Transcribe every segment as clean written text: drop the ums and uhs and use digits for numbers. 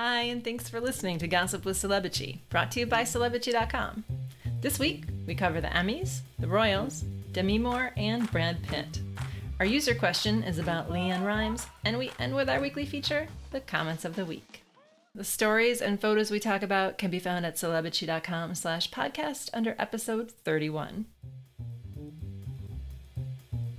Hi, and thanks for listening to Gossip with Celebitchy, brought to you by Celebitchy.com. This week, we cover the Emmys, the Royals, Demi Moore, and Brad Pitt. Our user question is about LeAnn rhymes, and we end with our weekly feature, the comments of the week. The stories and photos we talk about can be found at Celebitchy.com/podcast under episode 31.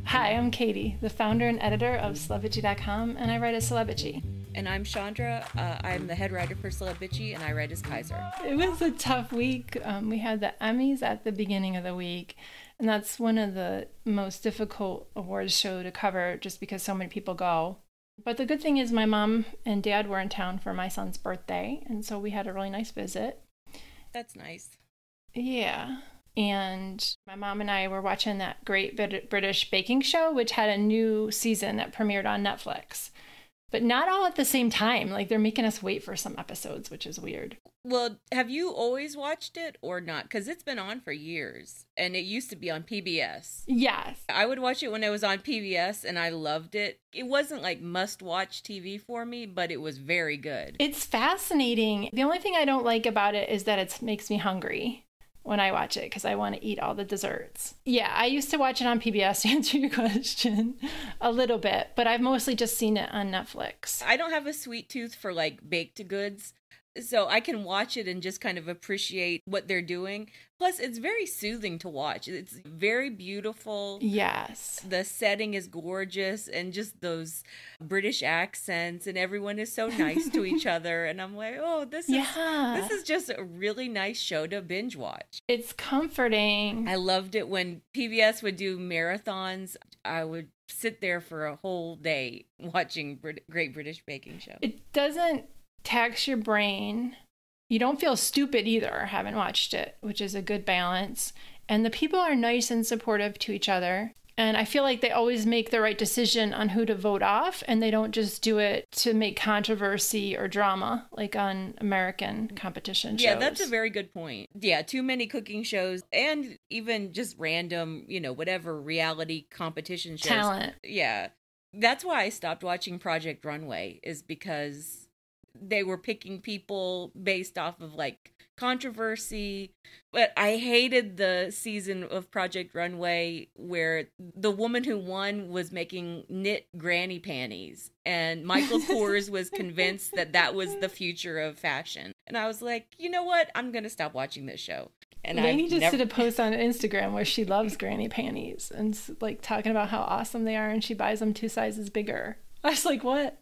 Hi, I'm Katie, the founder and editor of Celebitchy.com, and I write as Celebitchy. And I'm Chandra. I'm the head writer for Celebitchy, and I write as Kaiser. It was a tough week. We had the Emmys at the beginning of the week, and that's one of the most difficult awards show to cover just because so many people go. But the good thing is my mom and dad were in town for my son's birthday, and so we had a really nice visit. That's nice. Yeah. And my mom and I were watching that great British baking show, which had a new season that premiered on Netflix. But not all at the same time. Like, they're making us wait for some episodes, which is weird. Well, have you always watched it or not? Because it's been on for years, and it used to be on PBS. Yes. I would watch it when it was on PBS, and I loved it. It wasn't like must-watch TV for me, but it was very good. It's fascinating. The only thing I don't like about it is that it makes me hungry when I watch it because I want to eat all the desserts. Yeah, I used to watch it on PBS to answer your question a little bit, but I've mostly just seen it on Netflix. I don't have a sweet tooth for like baked goods, so I can watch it and just kind of appreciate what they're doing. Plus, it's very soothing to watch. It's very beautiful. Yes. The setting is gorgeous, and just those British accents, and everyone is so nice to each other. And I'm like, oh, this is just a really nice show to binge watch. It's comforting. I loved it when PBS would do marathons. I would sit there for a whole day watching Great British Baking Show. It doesn't tax your brain. You don't feel stupid either, having watched it, which is a good balance. And the people are nice and supportive to each other. And I feel like they always make the right decision on who to vote off, and they don't just do it to make controversy or drama like on American competition shows. Yeah, that's a very good point. Yeah, too many cooking shows and even just random, whatever reality competition shows. Talent. Yeah. That's why I stopped watching Project Runway, is because they were picking people based off of like controversy. But I hated the season of Project Runway where the woman who won was making knit granny panties, and Michael Kors was convinced that that was the future of fashion. And I was like, you know what? I'm going to stop watching this show. And Lainey just did a post on Instagram where she loves granny panties and like talking about how awesome they are, and she buys them 2 sizes bigger. I was like, what?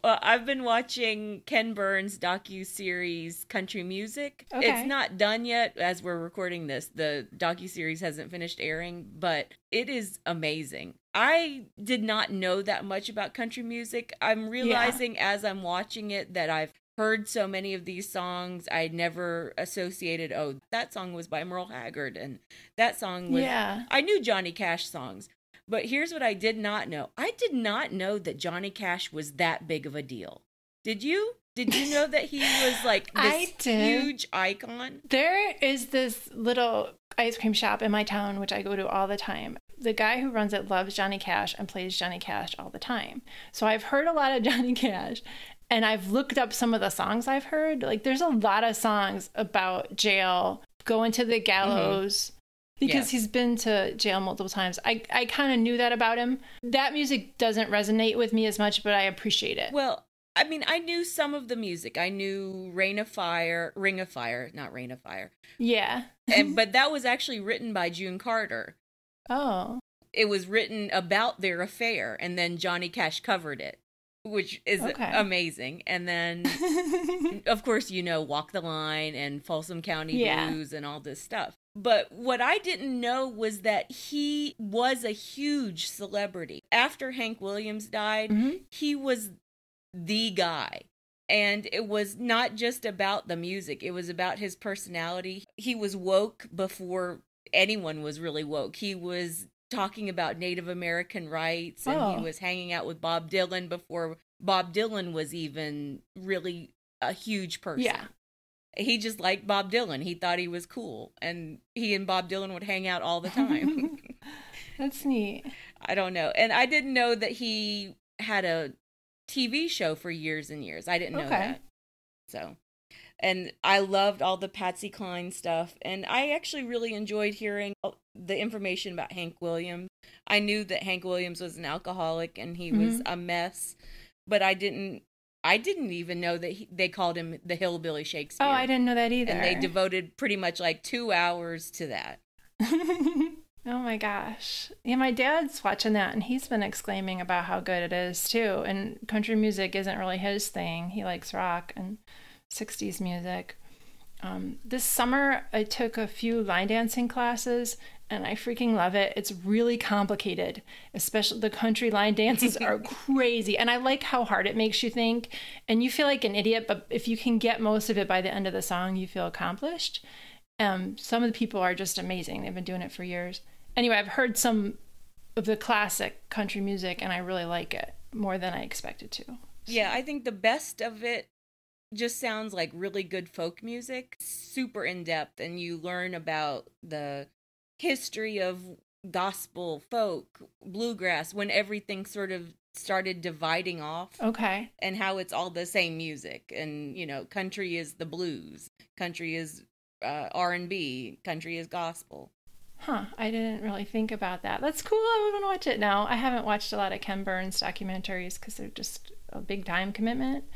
Well, I've been watching Ken Burns' docuseries Country Music. Okay. It's not done yet as we're recording this. The docuseries hasn't finished airing, but it is amazing. I did not know that much about country music. I'm realizing as I'm watching it that I've heard so many of these songs. I never associated, oh, that song was by Merle Haggard, and that song was... Yeah. I knew Johnny Cash songs. But here's what I did not know. I did not know that Johnny Cash was that big of a deal. Did you? Did you know that he was like this huge icon? There is this little ice cream shop in my town, which I go to all the time. The guy who runs it loves Johnny Cash and plays Johnny Cash all the time. So I've heard a lot of Johnny Cash, and I've looked up some of the songs I've heard. Like, there's a lot of songs about jail, going to the gallows. Mm-hmm. Because he's been to jail multiple times. I kind of knew that about him. That music doesn't resonate with me as much, but I appreciate it. Well, I mean, I knew some of the music. I knew Ring of Fire. Yeah. But that was actually written by June Carter. Oh. It was written about their affair, and then Johnny Cash covered it, which is amazing. And then, of course, Walk the Line and Folsom County Blues and all this stuff. But what I didn't know was that he was a huge celebrity. After Hank Williams died, he was the guy. And it was not just about the music. It was about his personality. He was woke before anyone was really woke. He was talking about Native American rights, and he was hanging out with Bob Dylan before Bob Dylan was even really a huge person. Yeah. He just liked Bob Dylan. He thought he was cool. And he and Bob Dylan would hang out all the time. That's neat. I don't know. And I didn't know that he had a TV show for years and years. I didn't know that. So, and I loved all the Patsy Cline stuff. And I actually really enjoyed hearing the information about Hank Williams. I knew that Hank Williams was an alcoholic and he was a mess, but I didn't even know that they called him the Hillbilly Shakespeare. Oh, I didn't know that either. And they devoted pretty much like 2 hours to that. Oh my gosh. Yeah, my dad's watching that and he's been exclaiming about how good it is too. And country music isn't really his thing. He likes rock and 60s music. This summer, I took a few line dancing classes and I freaking love it. It's really complicated, especially the country line dances are crazy. And I like how hard it makes you think and you feel like an idiot, but if you can get most of it by the end of the song, you feel accomplished. Some of the people are just amazing. They've been doing it for years. Anyway, I've heard some of the classic country music and I really like it more than I expected to. So. Yeah, I think the best of it just sounds like really good folk music, super in-depth, and you learn about the history of gospel, folk, bluegrass, when everything sort of started dividing off. Okay. And how it's all the same music. And, you know, country is the blues, country is R&B, country is gospel. Huh, I didn't really think about that. That's cool. I would want to watch it now. I haven't watched a lot of Ken Burns documentaries because they're just a big time commitment.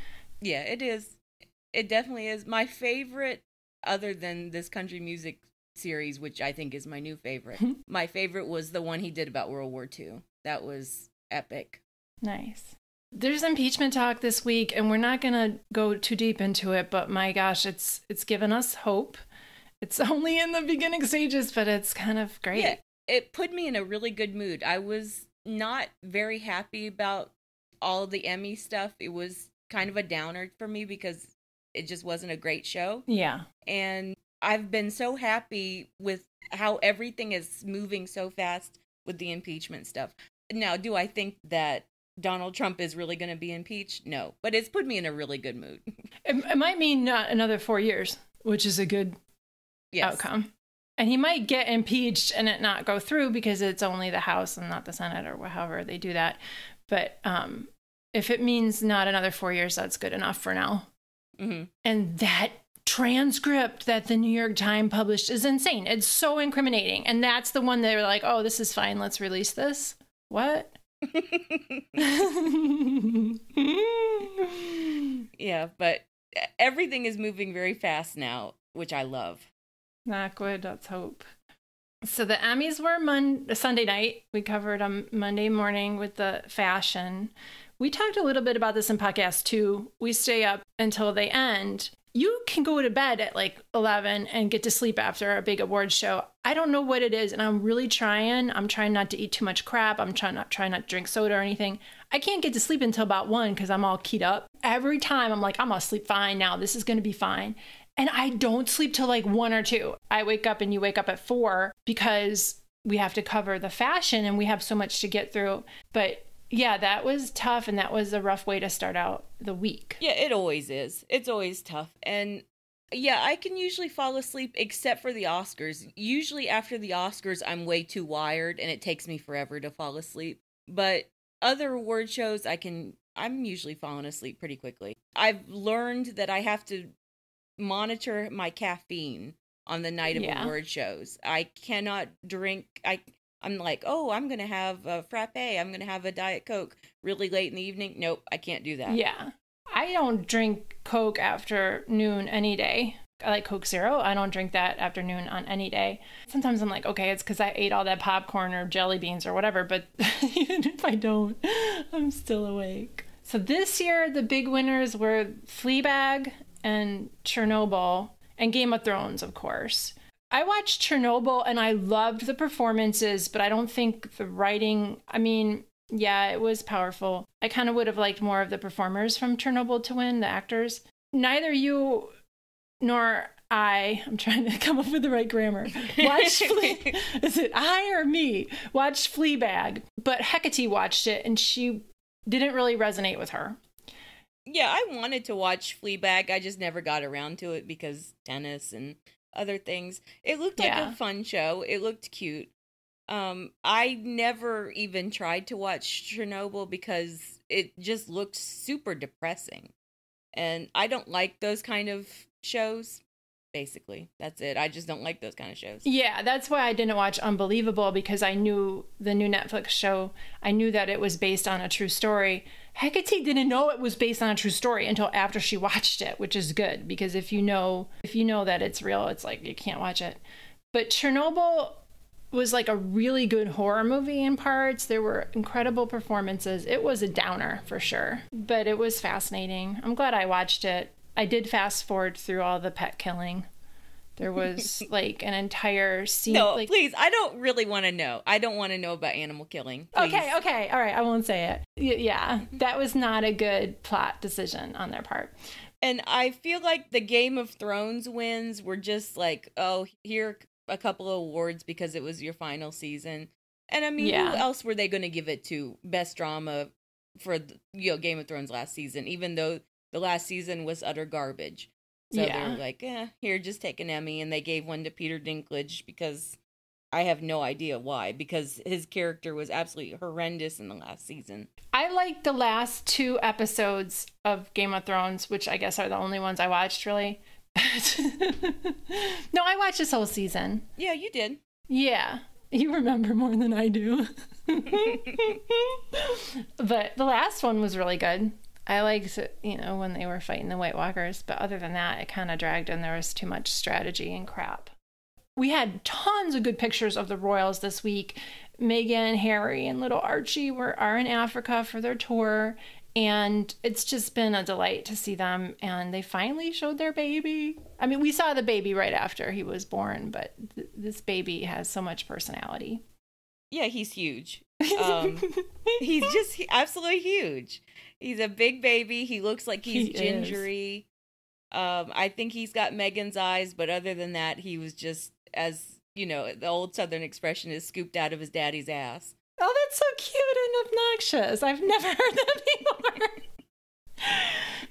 Yeah, it is. It definitely is. My favorite, other than this country music series, which I think is my new favorite, my favorite was the one he did about World War II. That was epic. Nice. There's impeachment talk this week, and we're not going to go too deep into it, but my gosh, it's given us hope. It's only in the beginning stages, but it's kind of great. Yeah, it put me in a really good mood. I was not very happy about all of the Emmy stuff. It was kind of a downer for me because it just wasn't a great show. Yeah. And I've been so happy with how everything is moving so fast with the impeachment stuff. Now, do I think that Donald Trump is really going to be impeached? No, but it's put me in a really good mood. It might mean not another 4 years, which is a good outcome. And he might get impeached and it not go through because it's only the House and not the Senate or however they do that. But if it means not another 4 years, that's good enough for now. Mm-hmm. And that transcript that the New York Times published is insane. It's so incriminating. And that's the one they were like, oh, this is fine. Let's release this. What? Yeah, but everything is moving very fast now, which I love. Not good. Let's hope. So the Emmys were Sunday night. We covered them Monday morning with the fashion. We talked a little bit about this in podcast 2. We stay up until they end. You can go to bed at like 11 and get to sleep after a big awards show. I don't know what it is, and I'm really trying. I'm trying not to eat too much crap. I'm trying not to drink soda or anything. I can't get to sleep until about 1 because I'm all keyed up. Every time I'm like, I'm going to sleep fine now. This is going to be fine. And I don't sleep till like 1 or 2. I wake up and you wake up at 4 because we have to cover the fashion and we have so much to get through. But yeah, that was tough, and that was a rough way to start out the week. Yeah, it always is. It's always tough. And yeah, I can usually fall asleep except for the Oscars. Usually after the Oscars, I'm way too wired and it takes me forever to fall asleep. But other award shows, I'm usually falling asleep pretty quickly. I've learned that I have to monitor my caffeine on the night of award shows. I cannot drink. I'm like, oh, I'm going to have a frappe. I'm going to have a Diet Coke really late in the evening. Nope, I can't do that. Yeah. I don't drink Coke after noon any day. I like Coke Zero. I don't drink that after noon on any day. Sometimes I'm like, okay, it's because I ate all that popcorn or jelly beans or whatever. But even if I don't, I'm still awake. So this year, the big winners were Fleabag and Chernobyl and Game of Thrones, of course. I watched Chernobyl and I loved the performances, but I don't think the writing, yeah, it was powerful. I kind of would have liked more of the performers from Chernobyl to win, the actors. Neither you nor I'm trying to come up with the right grammar. Is it I or me? Watched Fleabag, but Hecate watched it and she didn't really resonate with her. Yeah, I wanted to watch Fleabag. I just never got around to it because tennis and other things. It looked like a fun show. It looked cute. I never even tried to watch Chernobyl because it just looked super depressing. And I don't like those kind of shows. Basically, that's it. I just don't like those kind of shows. Yeah, that's why I didn't watch Unbelievable, because I knew the new Netflix show. I knew that it was based on a true story. Hecate didn't know it was based on a true story until after she watched it, which is good, because if you know that it's real, it's like you can't watch it. But Chernobyl was like a really good horror movie in parts. There were incredible performances. It was a downer for sure, but it was fascinating. I'm glad I watched it. I did fast forward through all the pet killing. There was like an entire scene. No, please. I don't really want to know. I don't want to know about animal killing. Please. Okay. All right. I won't say it. Yeah, that was not a good plot decision on their part. And I feel like the Game of Thrones wins were just like, oh, here are a couple of awards because it was your final season. And I mean, who else were they going to give it to? Best drama for Game of Thrones last season, even though the last season was utter garbage. So they were like, here, just take an Emmy. And they gave one to Peter Dinklage because I have no idea why. Because his character was absolutely horrendous in the last season. I liked the last 2 episodes of Game of Thrones, which I guess are the only ones I watched, really. No, I watched this whole season. Yeah, you did. Yeah. You remember more than I do. But the last one was really good. I liked, when they were fighting the White Walkers, but other than that, it kind of dragged and there was too much strategy and crap. We had tons of good pictures of the royals this week. Meghan, Harry, and little Archie are in Africa for their tour, and it's just been a delight to see them, and they finally showed their baby. I mean, we saw the baby right after he was born, but this baby has so much personality. Yeah, he's huge. He's just absolutely huge. He's a big baby. He looks like he's gingery. I think he's got Meghan's eyes, but other than that, he was just, as the old Southern expression is, scooped out of his daddy's ass. Oh, that's so cute and obnoxious. I've never heard that before.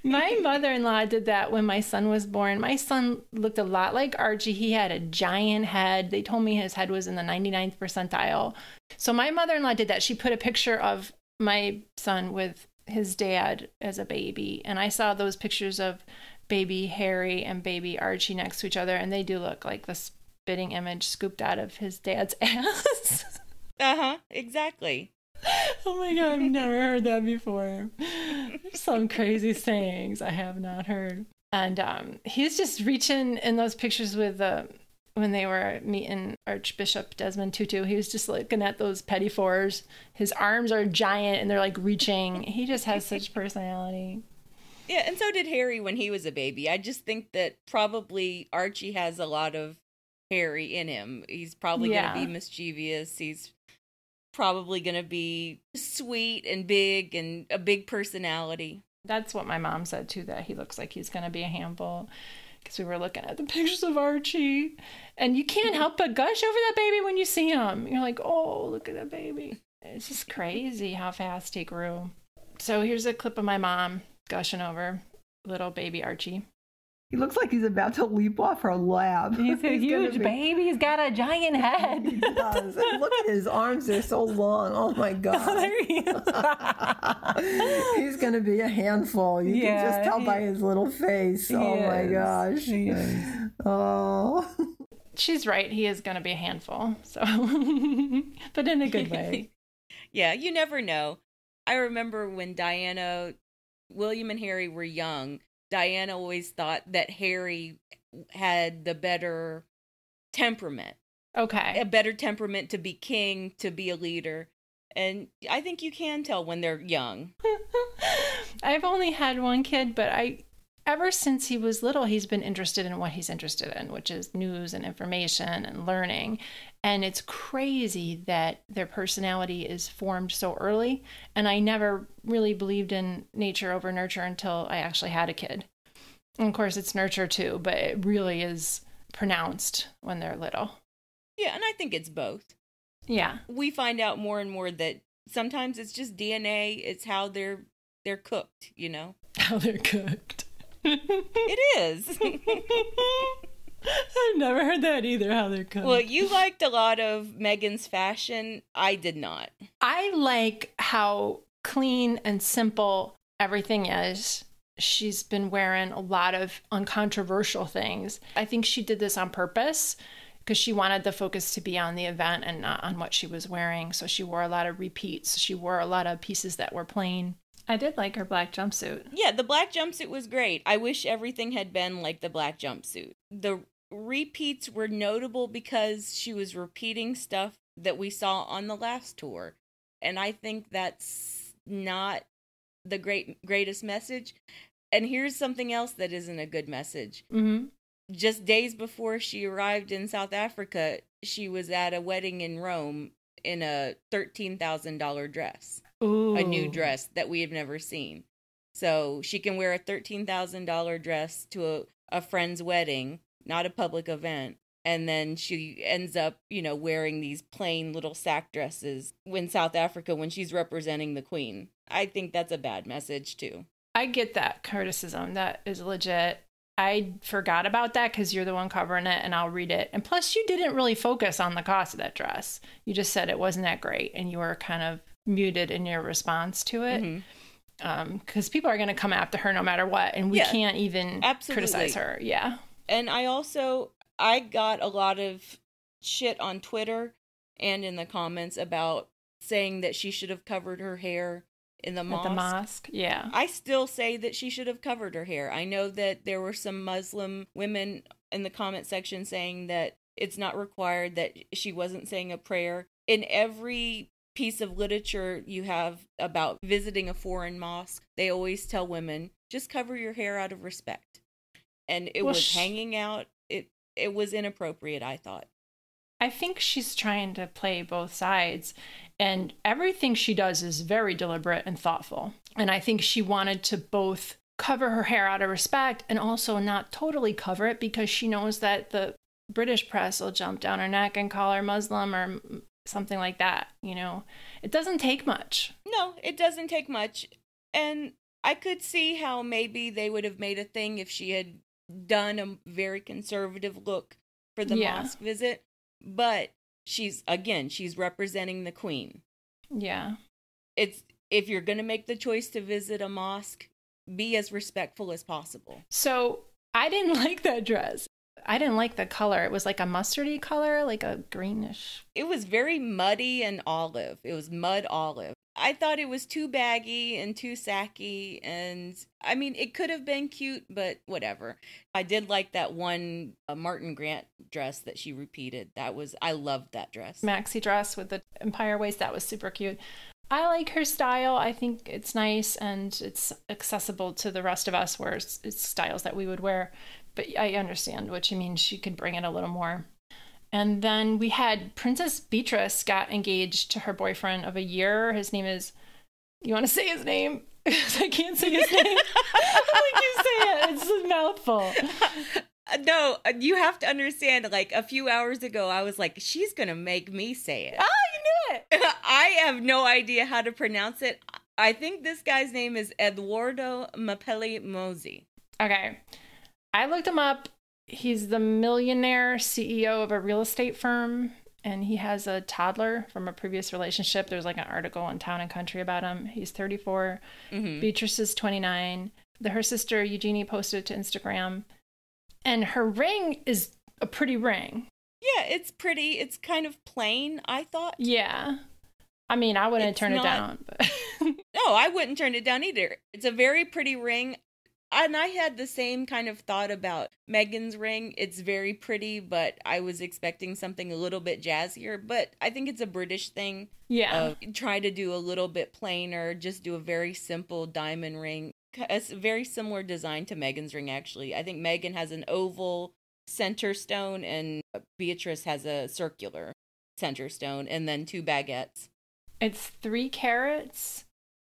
My mother-in-law did that when my son was born. My son looked a lot like Archie. He had a giant head. They told me his head was in the 99th percentile. So my mother-in-law did that. She put a picture of my son with his dad as a baby. And I saw those pictures of baby Harry and baby Archie next to each other. And they do look like the spitting image scooped out of his dad's ass. Uh-huh, exactly. Oh my God, I've never heard that before. Some crazy sayings I have not heard. And he's just reaching in those pictures with when they were meeting Archbishop Desmond Tutu. He was just looking at those petit fours. His arms are giant and they're like reaching. He just has such personality. Yeah, and so did Harry when he was a baby. I just think that probably Archie has a lot of Harry in him. He's probably going to be mischievous. He's probably going to be sweet and big and a big personality. That's what my mom said too, that he looks like he's going to be a handful, because we were looking at the pictures of Archie and you can't help but gush over that baby when you see him. You're like, oh, look at that baby. It's just crazy how fast he grew. So here's a clip of my mom gushing over little baby Archie. He looks like he's about to leap off her lap. He's a huge baby. He's got a giant head. He does. And look at his arms. They're so long. Oh, my God. Oh, there he is. He's going to be a handful. You can just tell by his little face. My gosh. He is. Oh. She's right. He is going to be a handful. So, but in a good way. Yeah, you never know. I remember when William and Harry were young, Diana always thought that Harry had the better temperament. Okay. A better temperament to be king, to be a leader. And I think you can tell when they're young. I've only had one kid, but ever since he was little, he's been interested in what he's interested in, which is news and information and learning. And it's crazy that their personality is formed so early. And I never really believed in nature over nurture until I actually had a kid. And of course, it's nurture too, but it really is pronounced when they're little. Yeah, and I think it's both. Yeah. We find out more and more that sometimes it's just DNA. It's how they're cooked, How they're cooked. It is. I've never heard that either, how they're coming. Well, you liked a lot of Meghan's fashion. I did not. I like how clean and simple everything is. She's been wearing a lot of uncontroversial things. I think she did this on purpose because she wanted the focus to be on the event and not on what she was wearing. So she wore a lot of repeats. She wore a lot of pieces that were plain. I did like her black jumpsuit. Yeah, the black jumpsuit was great. I wish everything had been like the black jumpsuit. The repeats were notable because she was repeating stuff that we saw on the last tour. And I think that's not the greatest message. And here's something else that isn't a good message. Mm-hmm. Just days before she arrived in South Africa, she was at a wedding in Rome in a $13,000 dress. Ooh. A new dress that we have never seen. So she can wear a $13,000 dress to a friend's wedding, not a public event. And then she ends up, wearing these plain little sack dresses in South Africa when she's representing the Queen. I think that's a bad message, too. I get that criticism. That is legit. I forgot about that because you're the one covering it and I'll read it. And plus, you didn't really focus on the cost of that dress. You just said it wasn't that great and you were kind of muted in your response to it. Because people are going to come after her no matter what. And we can't even criticize her. Yeah. And I got a lot of shit on Twitter and in the comments about saying that she should have covered her hair in the mosque. At the mosque, yeah. I still say that she should have covered her hair. I know that there were some Muslim women in the comment section saying that it's not required, that she wasn't saying a prayer. In every piece of literature you have about visiting a foreign mosque, they always tell women, just cover your hair out of respect. And it was hanging out. It was inappropriate, I thought. I think she's trying to play both sides, and everything she does is very deliberate and thoughtful. And I think she wanted to both cover her hair out of respect and also not totally cover it because she knows that the British press will jump down her neck and call her Muslim or something like that. It doesn't take much. No, it doesn't take much. And I could see how maybe they would have made a thing if she had done a very conservative look for the mosque visit. But she's representing the Queen. Yeah. If you're going to make the choice to visit a mosque, be as respectful as possible. So I didn't like that dress. I didn't like the color. It was like a mustardy color, like a greenish. It was very muddy and olive. It was mud olive. I thought it was too baggy and too sacky. And I mean, it could have been cute, but whatever. I did like that one Martin Grant dress that she repeated. I loved that dress. Maxi dress with the empire waist. That was super cute. I like her style. I think it's nice and it's accessible to the rest of us where it's styles that we would wear. But I understand what you mean. She could bring it a little more. And then we had Princess Beatrice got engaged to her boyfriend of a year. His name is, you want to say his name? I can't say his name. I like you say it. It's a mouthful. No, you have to understand, like a few hours ago, I was like, she's going to make me say it. Oh, you knew it. I have no idea how to pronounce it. I think this guy's name is Eduardo Mapelli Mosey. Okay. I looked him up. He's the millionaire CEO of a real estate firm, and he has a toddler from a previous relationship. There's like an article in Town and Country about him. He's 34. Mm-hmm. Beatrice is 29. Her sister Eugenie posted it to Instagram, and her ring is a pretty ring. Yeah, it's pretty. It's kind of plain, I thought. Yeah. I mean, I wouldn't turn it down. But No, I wouldn't turn it down either. It's a very pretty ring. And I had the same kind of thought about Meghan's ring. It's very pretty, but I was expecting something a little bit jazzier. But I think it's a British thing. Yeah. Try to do a little bit plainer, just do a very simple diamond ring. It's a very similar design to Meghan's ring, actually. I think Meghan has an oval center stone and Beatrice has a circular center stone and then 2 baguettes. It's 3 carats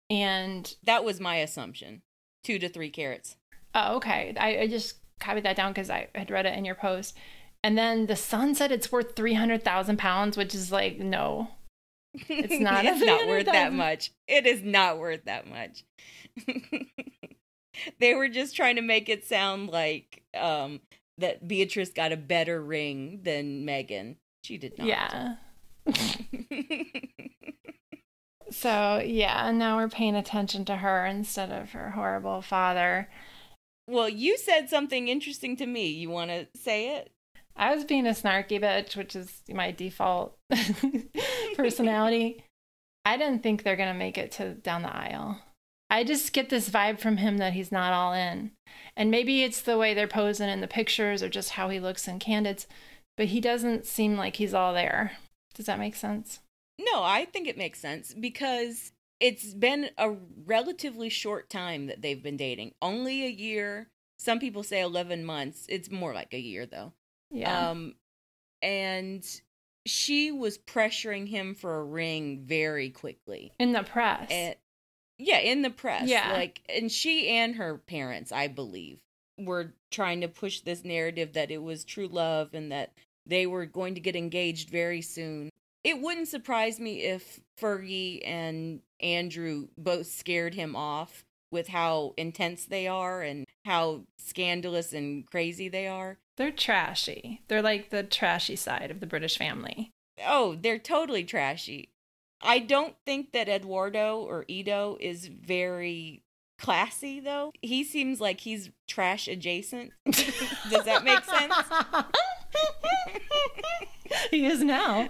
and... That was my assumption. 2 to 3 carats. Oh, okay. I just copied that down because I had read it in your post. And then the Sun said it's worth 300,000 pounds, which is like, no. It's not. It's not worth that much. It is not worth that much. They were just trying to make it sound like that Beatrice got a better ring than Meghan. She did not. Yeah. So, yeah, now we're paying attention to her instead of her horrible father. Well, you said something interesting to me. You want to say it? I was being a snarky bitch, which is my default personality. I didn't think they're going to make it to down the aisle. I just get this vibe from him that he's not all in. And maybe it's the way they're posing in the pictures or just how he looks in candids, but he doesn't seem like he's all there. Does that make sense? No, I think it makes sense because it's been a relatively short time that they've been dating. Only a year. Some people say 11 months. It's more like a year, though. Yeah. And she was pressuring him for a ring very quickly. In the press. Yeah, in the press. Yeah. And she and her parents, I believe, were trying to push this narrative that it was true love and that they were going to get engaged very soon. It wouldn't surprise me if Fergie and Andrew both scared him off with how intense they are and how scandalous and crazy they are. They're trashy. They're like the trashy side of the British family. Oh, they're totally trashy. I don't think that Eduardo or Edo is very classy, though. He seems like he's trash adjacent. Does that make sense? He is now.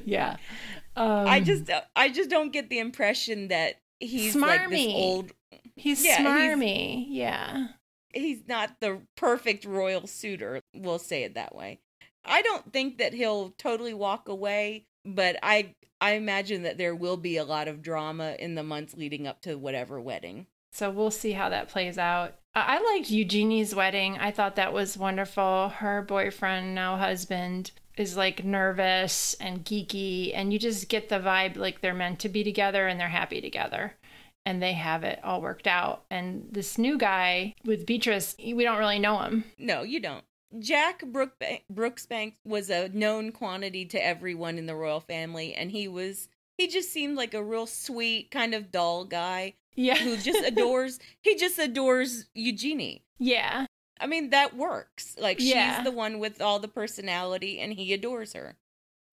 Yeah. I just don't get the impression that he's smarmy. Like this old. He's smarmy. Yeah. He's not the perfect royal suitor. We'll say it that way. I don't think that he'll totally walk away, but I imagine that there will be a lot of drama in the months leading up to whatever wedding. So we'll see how that plays out. I liked Eugenie's wedding. I thought that was wonderful. Her boyfriend, now husband, is like nervous and geeky, and you just get the vibe like they're meant to be together and they're happy together. And they have it all worked out. And this new guy with Beatrice, we don't really know him. No, you don't. Jack Brooksbank was a known quantity to everyone in the royal family, and he just seemed like a real sweet, kind of dull guy. Yeah. Who just adores Eugenie. Yeah. I mean, that works. Like, she's the one with all the personality, and he adores her.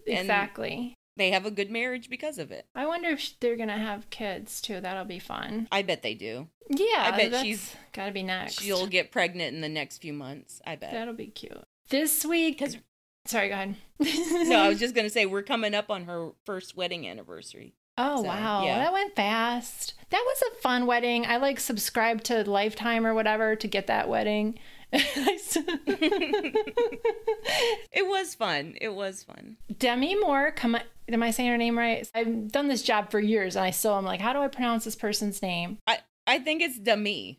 Exactly. And they have a good marriage because of it. I wonder if they're going to have kids, too. That'll be fun. I bet they do. Yeah. I bet she's got to be next. She'll get pregnant in the next few months, I bet. That'll be cute. This week... Sorry, go ahead. No, I was just going to say, we're coming up on her first wedding anniversary. Oh, so, wow. Yeah. That went fast. That was a fun wedding. I subscribed to Lifetime or whatever to get that wedding. It was fun. It was fun. Demi Moore, am I saying her name right? I've done this job for years and I still am like, how do I pronounce this person's name? I think it's Demi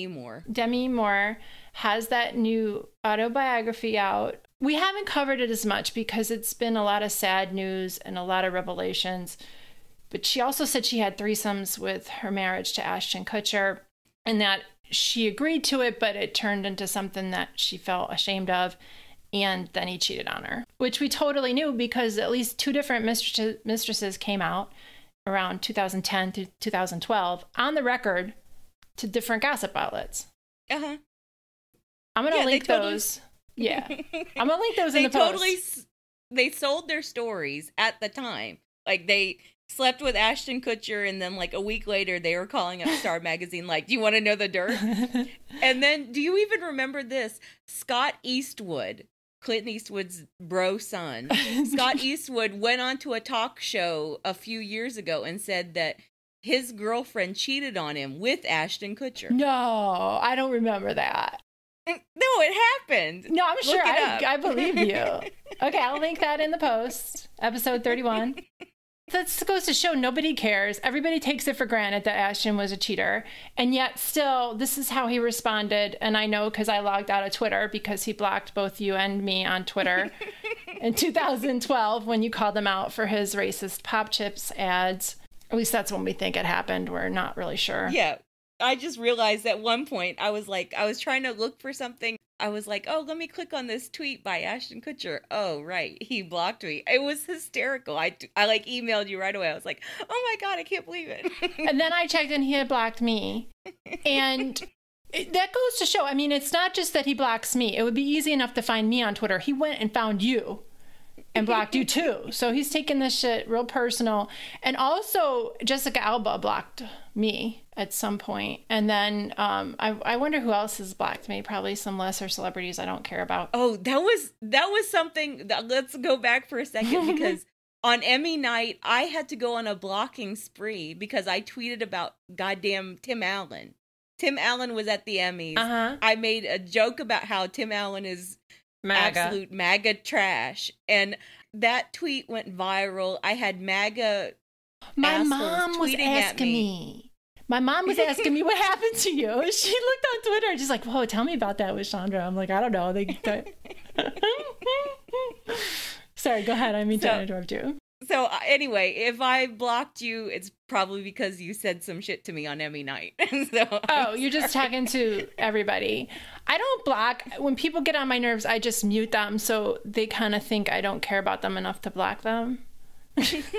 Moore. Demi Moore has that new autobiography out. We haven't covered it as much because it's been a lot of sad news and a lot of revelations. But she also said she had threesomes with her marriage to Ashton Kutcher and that she agreed to it, but it turned into something that she felt ashamed of. And then he cheated on her, which we totally knew because at least two different mistresses came out around 2010 to 2012 on the record to different gossip outlets. Uh-huh. I'm going to link those. Yeah. I'm going to link those in the post. They sold their stories at the time. Like, they slept with Ashton Kutcher, and then, a week later, they were calling up Star Magazine, do you want to know the dirt? And then, do you even remember this? Scott Eastwood, Clint Eastwood's bro son, Scott Eastwood went on to a talk show a few years ago and said that his girlfriend cheated on him with Ashton Kutcher. No, I don't remember that. No, it happened. No, I'm sure. I believe you. Okay, I'll link that in the post. Episode 31. That goes to show nobody cares. Everybody takes it for granted that Ashton was a cheater. And yet still, this is how he responded. And I know because I logged out of Twitter because he blocked both you and me on Twitter in 2012 when you called him out for his racist Pop Chips ads. At least that's when we think it happened. We're not really sure. Yeah. I just realized at one point I was trying to look for something I was like, oh, let me click on this tweet by Ashton Kutcher. Oh, right. He blocked me. It was hysterical. I like emailed you right away. I was like, oh my God, I can't believe it. And then I checked and he had blocked me. And that goes to show, I mean, it's not just that he blocks me. It would be easy enough to find me on Twitter. He went and found you and blocked you too. So he's taking this shit real personal. And also Jessica Alba blocked me at some point. And then I wonder who else has blocked me. Probably some lesser celebrities I don't care about. Oh, that was something. Let's go back for a second because on Emmy night, I had to go on a blocking spree because I tweeted about goddamn Tim Allen. Tim Allen was at the Emmys. Uh-huh. I made a joke about how Tim Allen is MAGA. Absolute MAGA trash. And that tweet went viral. I had MAGA My mom was asking me. My mom was asking me what happened to you. She looked on Twitter and she's like, whoa, tell me about that with Chandra. I'm like, I don't know. Sorry, go ahead. I mean to interrupt you. So anyway, if I blocked you, it's probably because you said some shit to me on Emmy night. You're just talking to everybody. I don't block. When people get on my nerves, I just mute them so they kind of think I don't care about them enough to block them.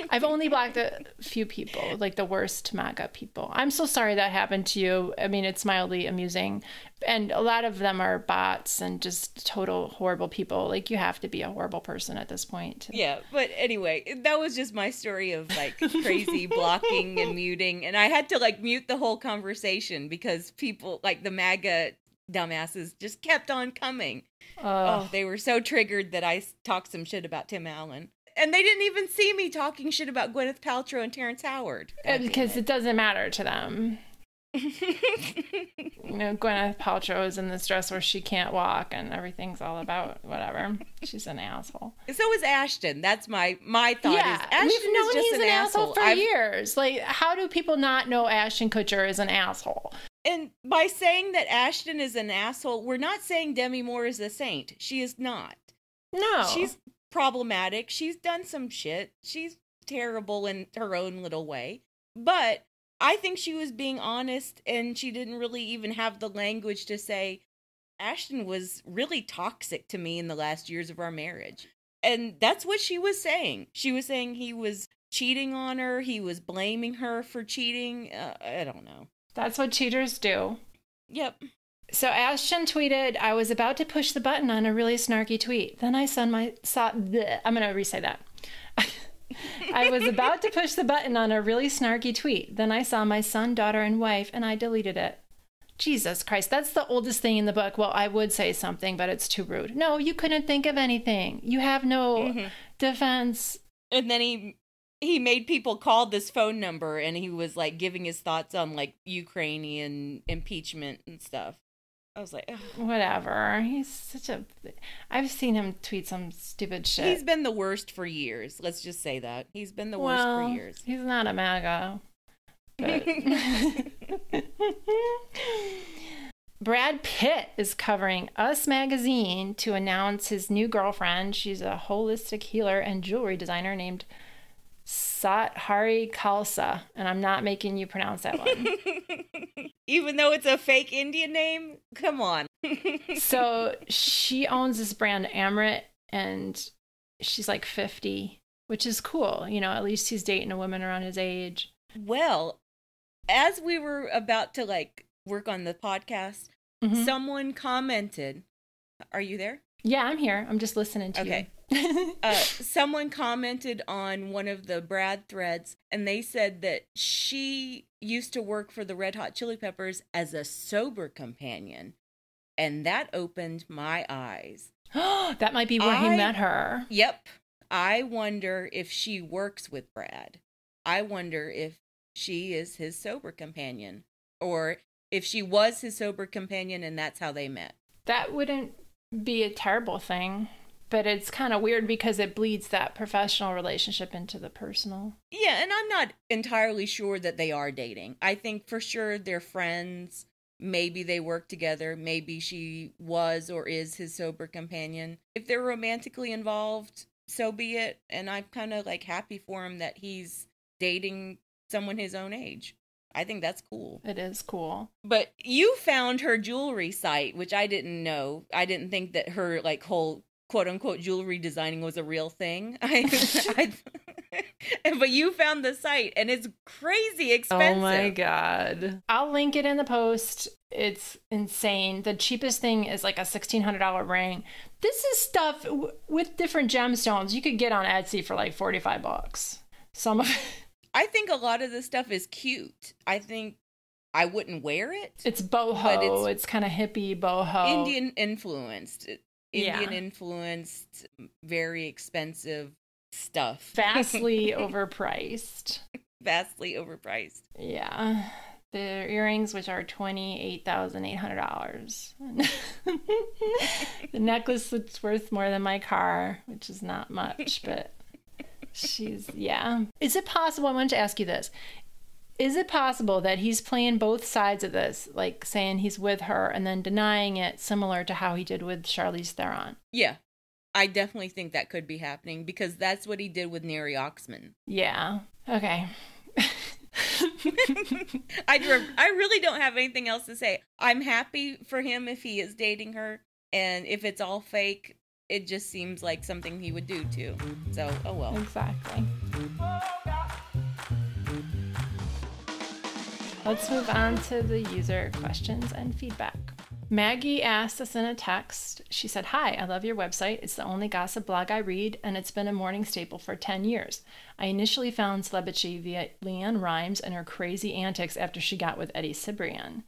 I've only blocked a few people, like the worst MAGA people. I'm so sorry that happened to you. I mean, it's mildly amusing. And a lot of them are bots and just total horrible people. Like, you have to be a horrible person at this point. Yeah, but anyway, that was just my story of, like, crazy blocking and muting. And I had to, like, mute the whole conversation because people, like, the MAGA dumbasses just kept on coming. They were so triggered that I talked some shit about Tim Allen. And they didn't even see me talking shit about Gwyneth Paltrow and Terrence Howard. Because it doesn't matter to them. Gwyneth Paltrow is in this dress where she can't walk and everything's all about whatever. She's an asshole. So is Ashton. That's my thought. Yeah, is Ashton we've known is just he's an asshole for years. Like, how do people not know Ashton Kutcher is an asshole? And by saying that Ashton is an asshole, we're not saying Demi Moore is a saint. She is not. No. She's problematic. She's done some shit. She's terrible in her own little way. But I think she was being honest, and she didn't really even have the language to say, Ashton was really toxic to me in the last years of our marriage. And that's what she was saying. She was saying he was cheating on her. He was blaming her for cheating. I don't know. That's what cheaters do. Yep. So Ashton tweeted, I was about to push the button on a really snarky tweet. Then I saw I'm going to re-say that. I was about to push the button on a really snarky tweet. Then I saw my son, daughter, and wife, and I deleted it. Jesus Christ, that's the oldest thing in the book. Well, I would say something, but it's too rude. No, you couldn't think of anything. You have no defense. And then he made people call this phone number, and he was like giving his thoughts on like Ukrainian impeachment and stuff. I was like, ugh. Whatever. He's such a... I've seen him tweet some stupid shit. He's been the worst for years. Let's just say that. He's been the worst for years. He's not a MAGA. But... Brad Pitt is covering Us Magazine to announce his new girlfriend. She's a holistic healer and jewelry designer named Sathari Khalsa, and I'm not making you pronounce that one. Even though it's a fake Indian name? Come on. So she owns this brand, Amrit, and she's like 50, which is cool. You know, at least he's dating a woman around his age. Well, as we were about to like work on the podcast, someone commented. Are you there? Yeah, I'm here. I'm just listening to you. Someone commented on one of the Brad threads, and they said that she used to work for the Red Hot Chili Peppers as a sober companion, and that opened my eyes. That might be where he met her. Yep. I wonder if she works with Brad. I wonder if she is his sober companion, or if she was his sober companion and that's how they met. That wouldn't be a terrible thing, but it's kind of weird because it bleeds that professional relationship into the personal. Yeah, and I'm not entirely sure that they are dating. I think for sure they're friends. Maybe they work together. Maybe she was or is his sober companion. If they're romantically involved, so be it. And I'm kind of like happy for him that he's dating someone his own age. I think that's cool. It is cool. But you found her jewelry site, which I didn't know. I didn't think that her like whole quote unquote jewelry designing was a real thing. But you found the site and it's crazy expensive. Oh my God. I'll link it in the post. It's insane. The cheapest thing is like a $1,600 ring. This is stuff with different gemstones you could get on Etsy for like $45. Some of it. I think a lot of this stuff is cute. I think I wouldn't wear it. It's boho. It's kind of hippie boho. Indian influenced, very expensive stuff. Vastly overpriced. Vastly overpriced. Yeah. The earrings, which are $28,800. The necklace that's worth more than my car, which is not much, but yeah. Is it possible, I wanted to ask you this, is it possible that he's playing both sides of this, like saying he's with her and then denying it, similar to how he did with Charlize Theron? Yeah. I definitely think that could be happening because that's what he did with Neri Oxman. Yeah. Okay. I really don't have anything else to say. I'm happy for him if he is dating her, and if it's all fake, it just seems like something he would do too. So, oh well. Exactly. Let's move on to the user questions and feedback. Maggie asked us in a text, she said, "Hi, I love your website. It's the only gossip blog I read, and it's been a morning staple for 10 years. I initially found Celebitchy via LeAnn Rimes and her crazy antics after she got with Eddie Cibrian.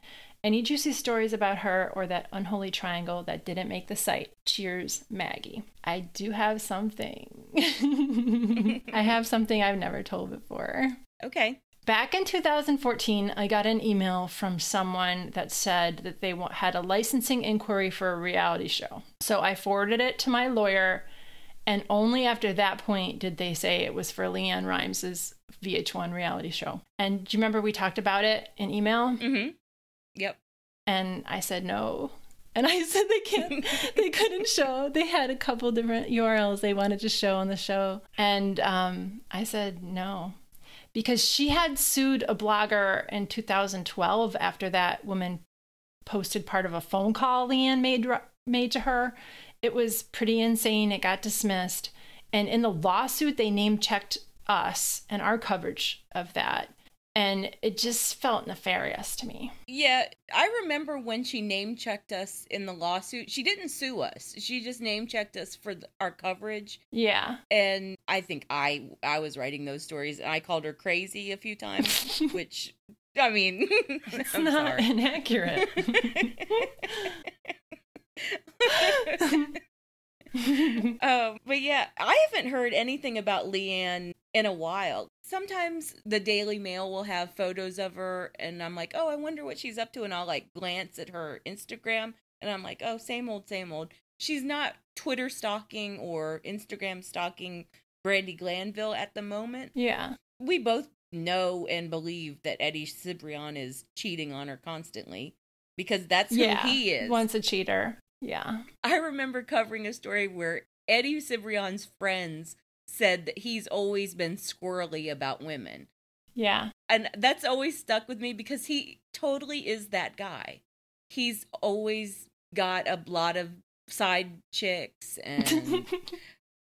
Any juicy stories about her or that unholy triangle that didn't make the site? Cheers, Maggie." I do have something. I have something I've never told before. Okay. Back in 2014, I got an email from someone that said that they had a licensing inquiry for a reality show. So I forwarded it to my lawyer, and only after that point did they say it was for LeAnn Rimes' VH1 reality show. And do you remember we talked about it in email? Mm-hmm. Yep. And I said no. And I said they couldn't show. They had a couple different URLs they wanted to show on the show. And I said no. Because she had sued a blogger in 2012 after that woman posted part of a phone call LeAnn made to her. It was pretty insane. It got dismissed. And in the lawsuit, they name-checked us and our coverage of that. And it just felt nefarious to me. Yeah, I remember when she name-checked us in the lawsuit. She didn't sue us. She just name-checked us for our coverage. Yeah. And I think I was writing those stories, and I called her crazy a few times, which, I mean... It's not inaccurate. But yeah, I haven't heard anything about LeAnn in a while. Sometimes the Daily Mail will have photos of her, and I'm like, oh, I wonder what she's up to, and I'll like glance at her Instagram, and I'm like, oh, same old, same old. She's not Twitter stalking or Instagram stalking Brandy Glanville at the moment. Yeah. We both know and believe that Eddie Cibrian is cheating on her constantly, because that's who he is. Once a cheater. Yeah. I remember covering a story where Eddie Cibrian's friends said that he's always been squirrely about women. Yeah. And that's always stuck with me because he totally is that guy. He's always got a lot of side chicks, and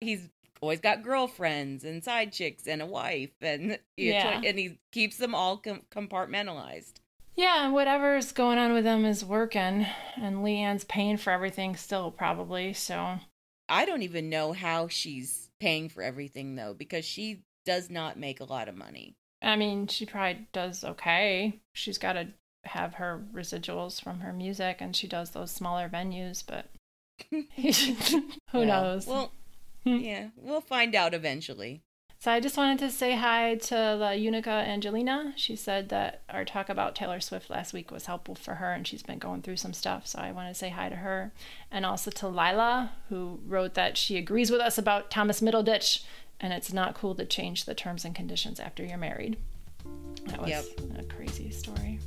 he's always got girlfriends and side chicks and a wife, and and he keeps them all compartmentalized. Yeah, whatever's going on with them is working, and LeAnn's paying for everything still, probably, so... I don't even know how she's paying for everything, though, because she does not make a lot of money. I mean, she probably does okay. She's got to have her residuals from her music, and she does those smaller venues, but who knows? Well, yeah, we'll find out eventually. So I just wanted to say hi to LaUnica Angelina. She said that our talk about Taylor Swift last week was helpful for her, and she's been going through some stuff, so I want to say hi to her. And also to Lila, who wrote that she agrees with us about Thomas Middleditch, and it's not cool to change the terms and conditions after you're married. That was a crazy story.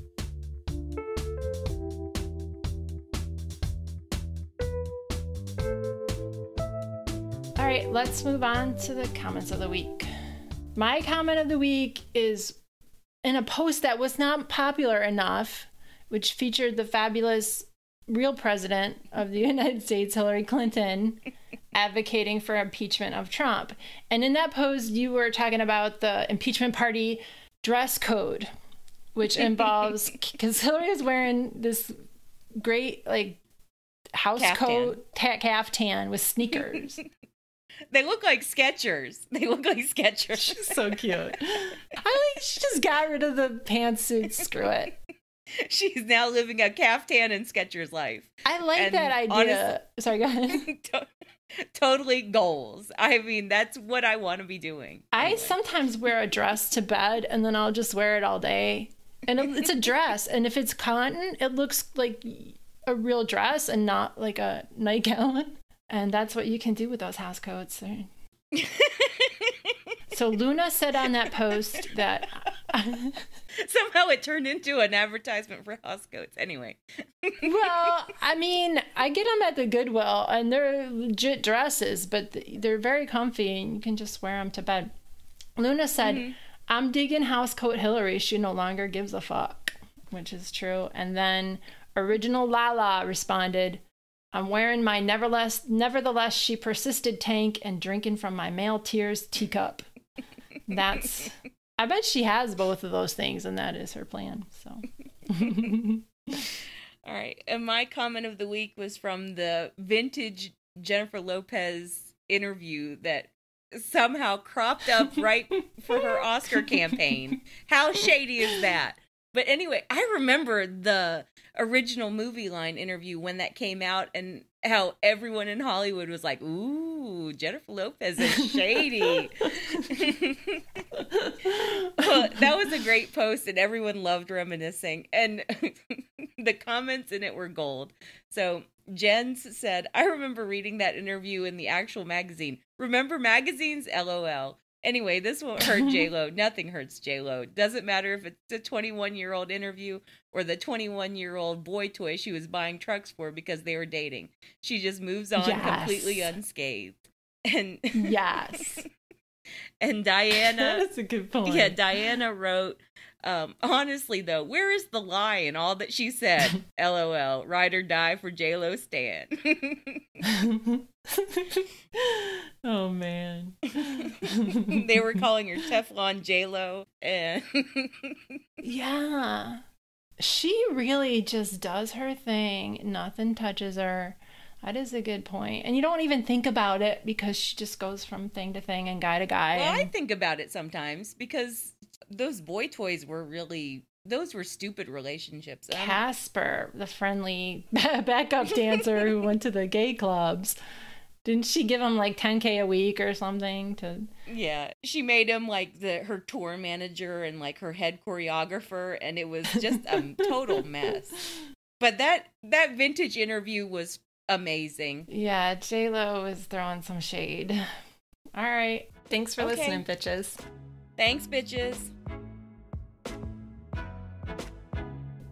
All right, let's move on to the comments of the week. My comment of the week is in a post that was not popular enough, which featured the fabulous real president of the United States, Hillary Clinton, advocating for impeachment of Trump. And in that post, you were talking about the impeachment party dress code, which involves, because Hillary is wearing this great house coat caftan with sneakers. They look like Skechers. She's so cute. She just got rid of the pantsuit. Screw it. She's now living a caftan and Skechers life. I like that idea. Sorry, go ahead. Totally goals. I mean, that's what I want to be doing. Anyway. I sometimes wear a dress to bed and then I'll just wear it all day. And it's a dress. And if it's cotton, it looks like a real dress and not like a nightgown. And that's what you can do with those house coats. So Luna said on that post that... Somehow it turned into an advertisement for house coats. Anyway. Well, I mean, I get them at the Goodwill, and they're legit dresses, but they're very comfy, and you can just wear them to bed. Luna said, I'm digging house coat Hillary. She no longer gives a fuck, which is true. And then Original Lala responded, I'm wearing my nevertheless she persisted tank and drinking from my male tears teacup. I bet she has both of those things, and that is her plan. So, all right. And my comment of the week was from the vintage Jennifer Lopez interview that somehow cropped up right for her Oscar campaign. How shady is that? But anyway, I remember the original Movie Line interview when that came out and how everyone in Hollywood was like, ooh, Jennifer Lopez is shady. Well, that was a great post and everyone loved reminiscing. And the comments in it were gold. So Jens said, I remember reading that interview in the actual magazine. Remember magazines? LOL. Anyway, this won't hurt J-Lo. Nothing hurts J-Lo. Doesn't matter if it's a 21-year-old interview or the 21-year-old boy toy she was buying trucks for because they were dating. She just moves on completely unscathed. And yes. And Diana... That's a good point. Yeah, Diana wrote, honestly, though, where is the lie in all that she said? LOL. Ride or die for J-Lo stan. Oh, man. They were calling her Teflon J-Lo. And yeah. She really just does her thing. Nothing touches her. That is a good point. And you don't even think about it because she just goes from thing to thing and guy to guy. Well, I think about it sometimes because those boy toys were those were stupid relationships. Casper, the friendly backup dancer who went to the gay clubs. Didn't she give him like $10K a week or something to... Yeah, she made him like her tour manager and like her head choreographer, and it was just a total mess. But that vintage interview was amazing. Yeah, J-Lo is throwing some shade. All right. Thanks for listening, bitches. Thanks, bitches.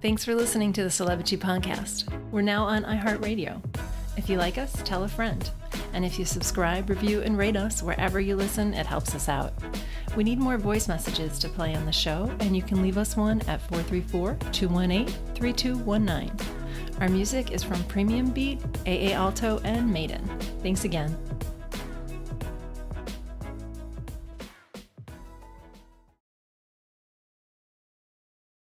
Thanks for listening to the Celebitchy podcast. We're now on iHeartRadio. If you like us, tell a friend. And if you subscribe, review, and rate us wherever you listen, it helps us out. We need more voice messages to play on the show, and you can leave us one at 434-218-3219. Our music is from Premium Beat, AA Alto, and Maiden. Thanks again.